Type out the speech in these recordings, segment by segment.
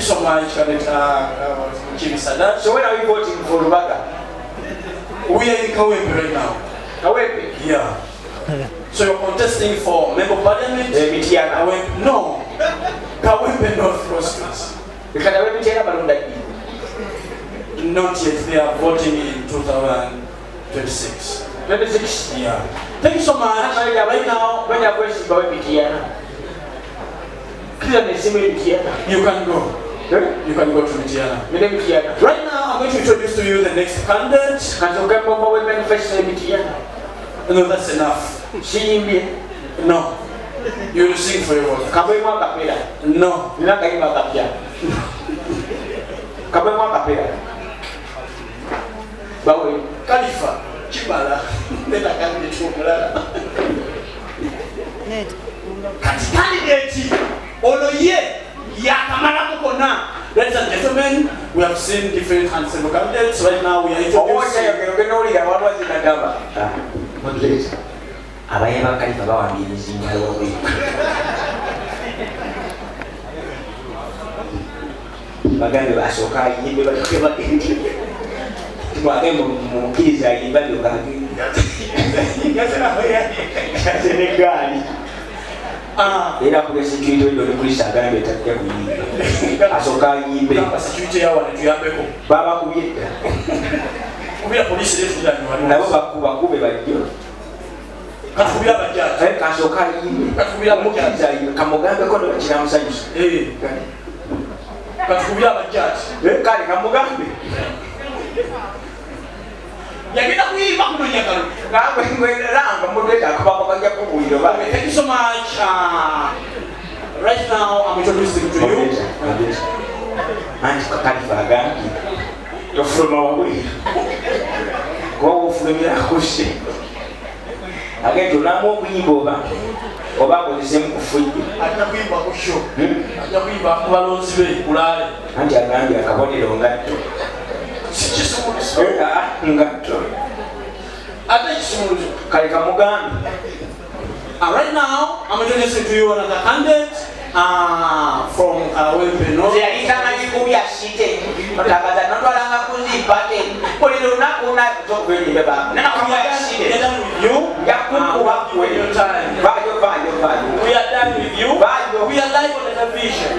so much, So when are we voting for Rubaga? We are in Kawempe right now. Kawempe? Yeah. So you're contesting for member of parliament? No. Kawempe North Prospects. Not yet. They are voting in 2026. 26? Yeah. Thank you so much. Right now, when you are going to go with you can go. You can go to Mitiana. Right now, I'm going to introduce to you the next candidate. No, that's enough. No. You will sing for your vote. No. Khalifa. Chibala. Candidate. Oloye. Ladies and gentlemen, we have seen different handsome candidates. Right now, we are introducing. Era ku security ndo kulisa gambe takia kuyiga asoka yimbe security yawo netuyambeko baba kubiyeta kubira police lefu yani nabo bakube bajjo katubira bajaji kasoka yimbe katubira mukiza yimbe kamugambe ko ndo kiramusanyusa katubira bajaji kale kamugambe yagenda kuyiba kuno nyakalo ngangwe mudeta akubako kajja kubuyiro ba. Thank you so much. Right now I'm introducing to you Khalifa agambi yofuluma wabwe gwawofulumira kushe agenda olamu okuyimba oba akozesemu kufujje ajja kuyimba ku show ajja kuyimba ku balonzi be kulale anti agambye akabonero ngatto ngatto ate kisumuluzo kale kamugambe. Right now I'm introducing to you another candidate from Wempeno. We are done with you. We are live on the television.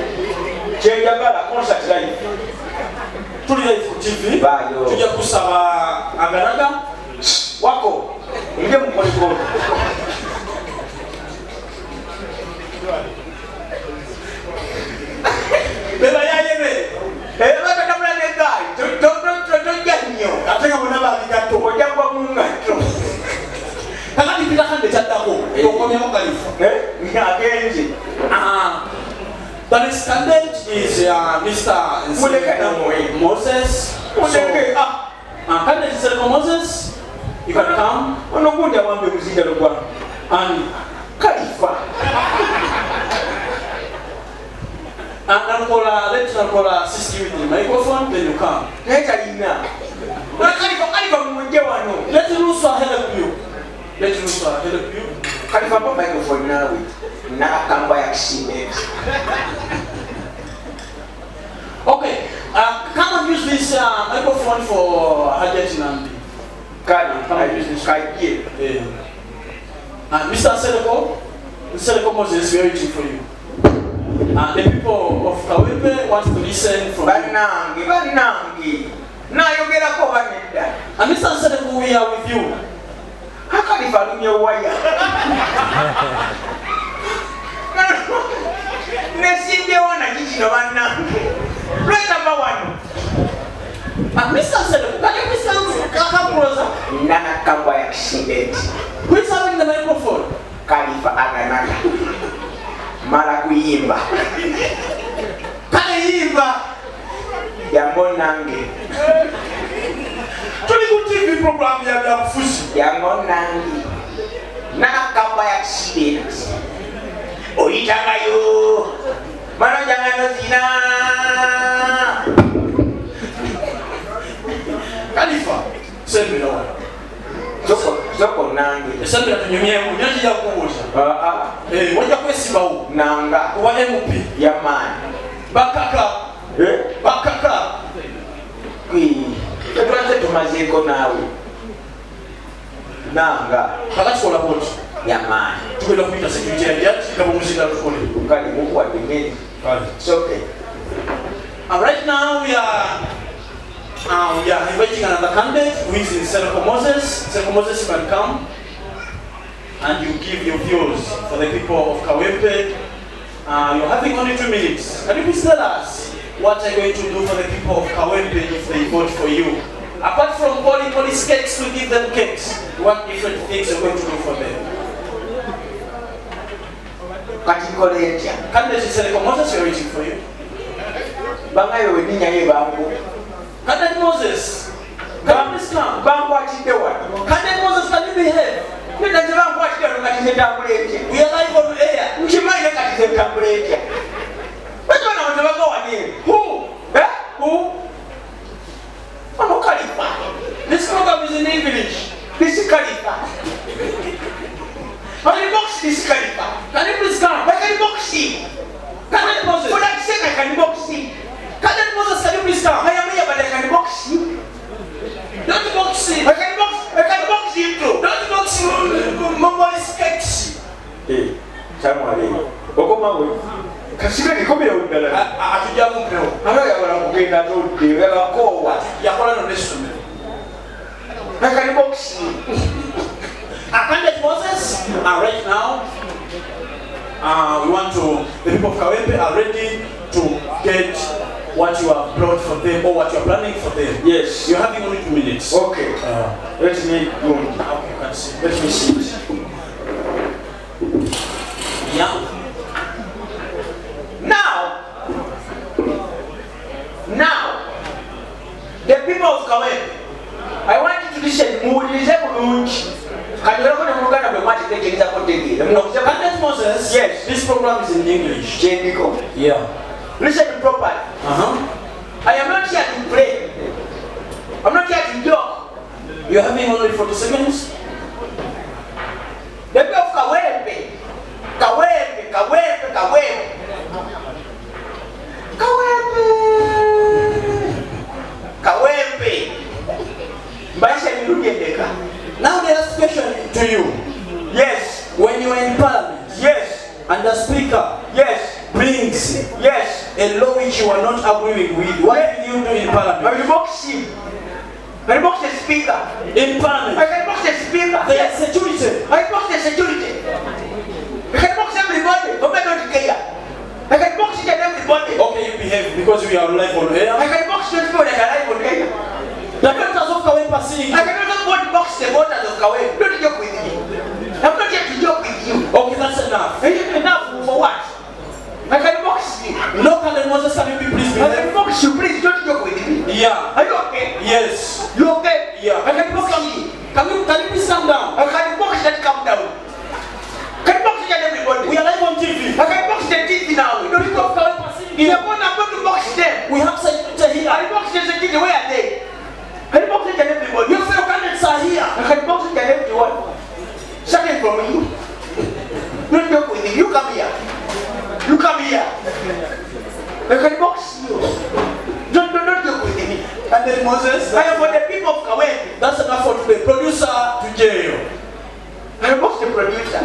Tuli live TV. Tujja kusaba Nganaga wako nje mkoliko beba yayebe baba tamula negai to janyo atenga mona babiga to oja kwa mungato kama nipita kande chatako to komya mo Khalifa agenje the next candidate is Mr. Enseko Moses. Candidate Enseko Moses, you can come. Onogunda wambe muzija lugwa And Khalifa. Nalukoola assist you with the microphone, then you come. Netalina. Khalifa mwenje wano. Let Rusa help you. Khalifa pa microphone nawe. Nakamba ya kishime. Okay, come and use this microphone for Hajat Nambi. Come and use this. Mr. Enseko Moses, we are waiting for you. The people of Kawempe want to listen from Banangi. Na yogera ko banenda. And Mr. Enseko, we are with you. Khalifa lumye waya. Nesinde wana kichino banangi. Right number 1. Mr. Enseko, can you please come closer? Nana kamba ya kishibeti. Who is having the microphone? Khalifa Nganaga. Mara kuyimba. Kayimba. Yangonange. Tuli ku TV program ya mfushi. Yangonange. Nana kamba ya kishibeti. Oyitangayo. Mano jangano zina. Khalifa, send me no. Zoko nange. Send me to nyumye mu nyaji ya kuuza. Wajja kwesibawo nanga wa MP yamani bakaka bakaka tetwanze tumazeeko naawe nanga bakakikola boti yamaani tugenda kuyita security yajati nga bumuzinga lukole kale mukuwadde ngeri it's okay. Right now we are inviting another candidate who is in Enseko Moses. Enseko Moses, you can come and you give your views for the people of Kawempe. You're having only 2 minutes. Can you please tell us what are you going to do for the people of Kawempe if they vote for you? Apart from calling police cakes to give them cakes, what different things you're going to do for them? Candidate Enseko Moses, we are waiting for you. Candidate Moses, can you please come? Candidate Moses, can you behave? We are live on air. Who? Who? Khalifa. This program is in English. This is Khalifa. Can you box this Khalifa? Can you please come? Can you box him? Candidate Moses. For that sake, I can box him. Candidate Moses, can you please come? I am here, but I can box him. Don't box him. I can box him too. Don't box him. Mama respects. Hey, Samuel. Okomawe. Kasika nikomera udala. Atujamu mpeo. Yabala kugenda todde yabakowa. Yakola no lesson. I can box him. Candidate Moses, right now, we want to, the people of Kawempe are ready to get what you have brought for them or what you are planning for them. Yes. You're having only 2 minutes. Okay. Let me go. Okay, you can see. Let me see. Yeah. Now, the people of Kawempe, I want you to listen. Candidate Moses, yes, this program is in English. Yeah. Listen properly. I am not here to play. I'm not here to joke. You're having only 40 seconds. The people of Kawempe. Now the last question to you. Yes. When you are in parliament, yes, and the speaker, yes, brings, yes, a law which you are not agreeing with, what will you do in parliament? I will box him. I box the speaker. In parliament, I can box the speaker. there is security. I box the security. I can box everybody. I don't care. I can box each and everybody. Okay, you behave because we are live on air. I can box those people that are live on air. The voters of Kawempe are seeing. I cannot afford to box the voters of Kawempe. Don't joke with me. I'm not here to joke with you. Okay, that's enough. Enough for what? I can box you. No, Candidate Moses, can you be please behave? I can box you. Please don't joke with me. Yeah. Are you okay? Yes. You okay? Yeah. I can box you. Can you please calm down? I can box that calm down. Can box each and everybody. We are live on TV. I can box the TV now. You don't People of Kawempe are seeing. I'm going to box them. We have security here. I box the security. Where are they? I can box each and everybody. Your fellow candidates are here. I can box each and everyone. Second from you. Don't joke with me. You come here. You come here. I can box you. Don't joke with me. Candidate Moses, I am for the people of Kawempe. that's enough for today. Producer to jail. I box the producer.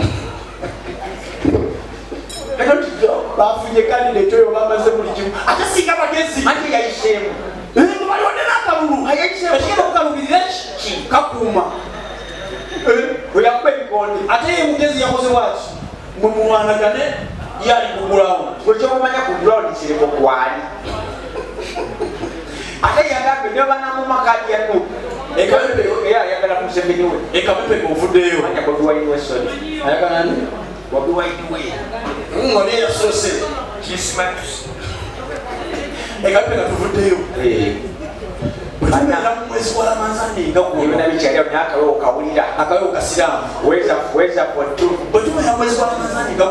I don't joke. Bafunye candidate oyo bamaze buli kimu. Ate singa bagezi. Ati yayishemu. Bali wadde n'akalulu. Ayayishemu. Ekigenda okukalubirira ki? Kakuuma. Oyakuba ebikonde. Ate ye mugezi yakoze waki? Mumwanagane yali ku ground. Wekyomumanya ku ground kiriko kwali. Ate yagambye ne banamumakali yanu. Ayagala Museveni we. Ekabebe ovuddeyo. Anya Bobi Wine we sorry. Ayagala nani? Bobi Wine we. Ngone yasoose. Kismatus. Ekabebe katuvuddeyo. Bana mwezi wa Ramadhani nga kuona bikyalya myaka yo kawulira. Akayo kasiramu. Weza for two. Bwe tumenya mwezi wa Ramadhani nga